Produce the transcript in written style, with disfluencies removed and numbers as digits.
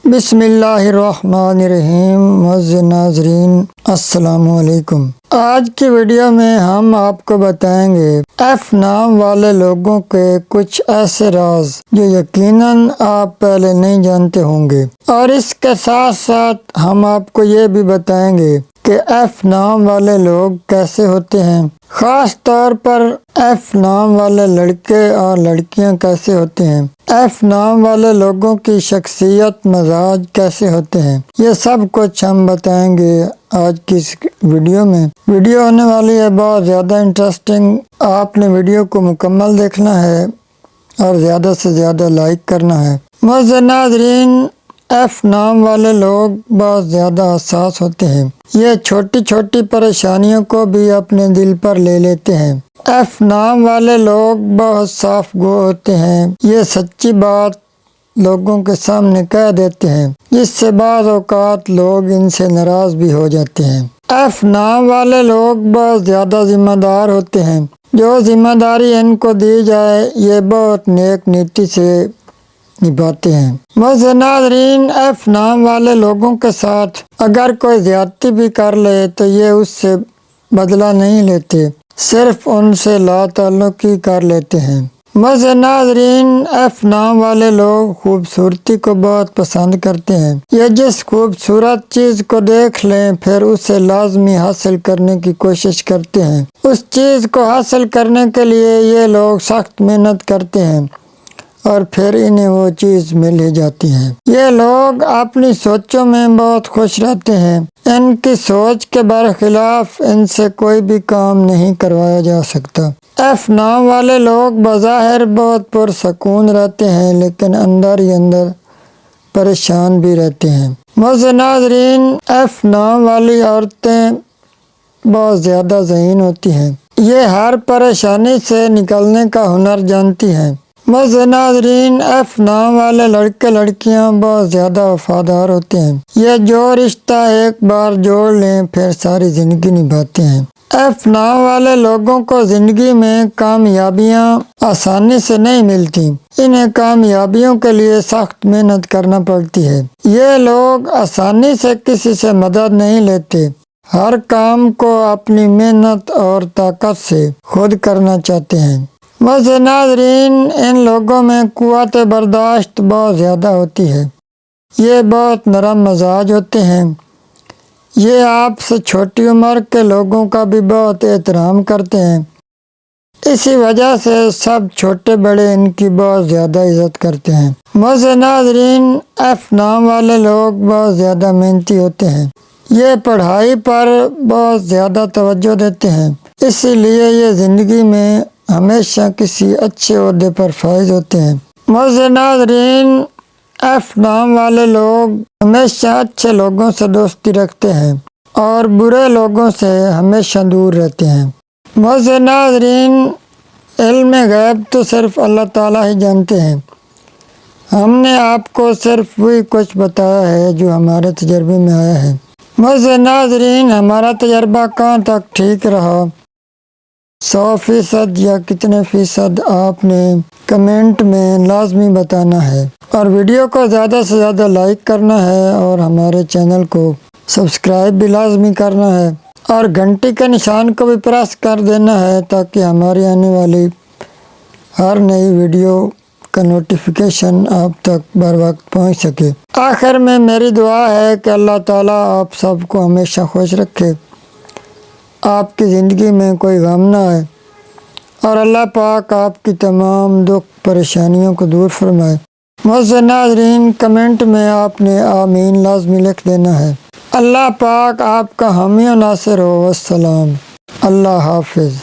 بسم اللہ الرحمن الرحیم۔ معزز ناظرین السلام علیکم۔ آج کی ویڈیو میں ہم آپ کو بتائیں گے ایف نام والے لوگوں کے کچھ ایسے راز جو یقیناً آپ پہلے نہیں جانتے ہوں گے، اور اس کے ساتھ ساتھ ہم آپ کو یہ بھی بتائیں گے کہ ایف نام والے لوگ کیسے ہوتے ہیں، خاص طور پر ایف نام والے لڑکے اور لڑکیاں کیسے ہوتے ہیں، ایف نام والے لوگوں کی شخصیت مزاج کیسے ہوتے ہیں، یہ سب کچھ ہم بتائیں گے آج کی اس ویڈیو میں۔ ویڈیو ہونے والی ہے بہت زیادہ انٹرسٹنگ، آپ نے ویڈیو کو مکمل دیکھنا ہے اور زیادہ سے زیادہ لائک کرنا ہے۔ معزز ناظرین، ایف نام والے لوگ بہت زیادہ حساس ہوتے ہیں، یہ چھوٹی چھوٹی پریشانیوں کو بھی اپنے دل پر لے لیتے ہیں۔ ایف نام والے لوگ بہت صاف گو ہوتے ہیں، یہ سچی بات لوگوں کے سامنے کہہ دیتے ہیں، جس سے بعض اوقات لوگ ان سے ناراض بھی ہو جاتے ہیں۔ ایف نام والے لوگ بہت زیادہ ذمہ دار ہوتے ہیں، جو ذمہ داری ان کو دی جائے یہ بہت نیک نیتی سے نبھاتے ہیں۔ معزز ناظرین، ایف نام والے لوگوں کے ساتھ اگر کوئی زیادتی بھی کر لے تو یہ اس سے بدلہ نہیں لیتے، صرف ان سے لا تعلقی کر لیتے ہیں۔ معزز ناظرین، ایف نام والے لوگ خوبصورتی کو بہت پسند کرتے ہیں، یہ جس خوبصورت چیز کو دیکھ لیں پھر اسے لازمی حاصل کرنے کی کوشش کرتے ہیں۔ اس چیز کو حاصل کرنے کے لیے یہ لوگ سخت محنت کرتے ہیں اور پھر انہیں وہ چیز مل ہی جاتی ہے۔ یہ لوگ اپنی سوچوں میں بہت خوش رہتے ہیں، ان کی سوچ کے برخلاف ان سے کوئی بھی کام نہیں کروایا جا سکتا۔ ایف نام والے لوگ بظاہر بہت پرسکون رہتے ہیں لیکن اندر ہی اندر پریشان بھی رہتے ہیں۔ معزز ناظرین، ایف نام والی عورتیں بہت زیادہ ذہین ہوتی ہیں، یہ ہر پریشانی سے نکلنے کا ہنر جانتی ہیں۔ معزز ناظرین، ایف نام والے لڑکے لڑکیاں بہت زیادہ وفادار ہوتے ہیں، یہ جو رشتہ ایک بار جوڑ لیں پھر ساری زندگی نبھاتے ہیں۔ ایف نام والے لوگوں کو زندگی میں کامیابیاں آسانی سے نہیں ملتی، انہیں کامیابیوں کے لیے سخت محنت کرنا پڑتی ہے۔ یہ لوگ آسانی سے کسی سے مدد نہیں لیتے، ہر کام کو اپنی محنت اور طاقت سے خود کرنا چاہتے ہیں۔ معزز ناظرین، ان لوگوں میں قوت برداشت بہت زیادہ ہوتی ہے، یہ بہت نرم مزاج ہوتے ہیں، یہ آپ سے چھوٹی عمر کے لوگوں کا بھی بہت احترام کرتے ہیں، اسی وجہ سے سب چھوٹے بڑے ان کی بہت زیادہ عزت کرتے ہیں۔ معزز ناظرین، ایف نام والے لوگ بہت زیادہ محنتی ہوتے ہیں، یہ پڑھائی پر بہت زیادہ توجہ دیتے ہیں، اسی لیے یہ زندگی میں ہمیشہ کسی اچھے عہدے پر فائز ہوتے ہیں۔ معزز ناظرین، ایف نام والے لوگ ہمیشہ اچھے لوگوں سے دوستی رکھتے ہیں اور برے لوگوں سے ہمیشہ دور رہتے ہیں۔ معزز ناظرین، علم غیب تو صرف اللہ تعالیٰ ہی جانتے ہیں، ہم نے آپ کو صرف وہی کچھ بتایا ہے جو ہمارے تجربے میں آیا ہے۔ معزز ناظرین، ہمارا تجربہ کہاں تک ٹھیک رہا، 100% یا کتنے فیصد، آپ نے کمنٹ میں لازمی بتانا ہے، اور ویڈیو کو زیادہ سے زیادہ لائک کرنا ہے اور ہمارے چینل کو سبسکرائب بھی لازمی کرنا ہے، اور گھنٹی کے نشان کو بھی پریس کر دینا ہے تاکہ ہماری آنے والی ہر نئی ویڈیو کا نوٹیفیکیشن آپ تک بر وقت پہنچ سکے۔ آخر میں میری دعا ہے کہ اللہ تعالیٰ آپ سب کو ہمیشہ خوش رکھے، آپ کی زندگی میں کوئی غم نہ آئے، اور اللہ پاک آپ کی تمام دکھ پریشانیوں کو دور فرمائے۔ معزز ناظرین، کمنٹ میں آپ نے آمین لازمی لکھ دینا ہے۔ اللہ پاک آپ کا حامی و ناصر ہو۔ والسلام، اللہ حافظ۔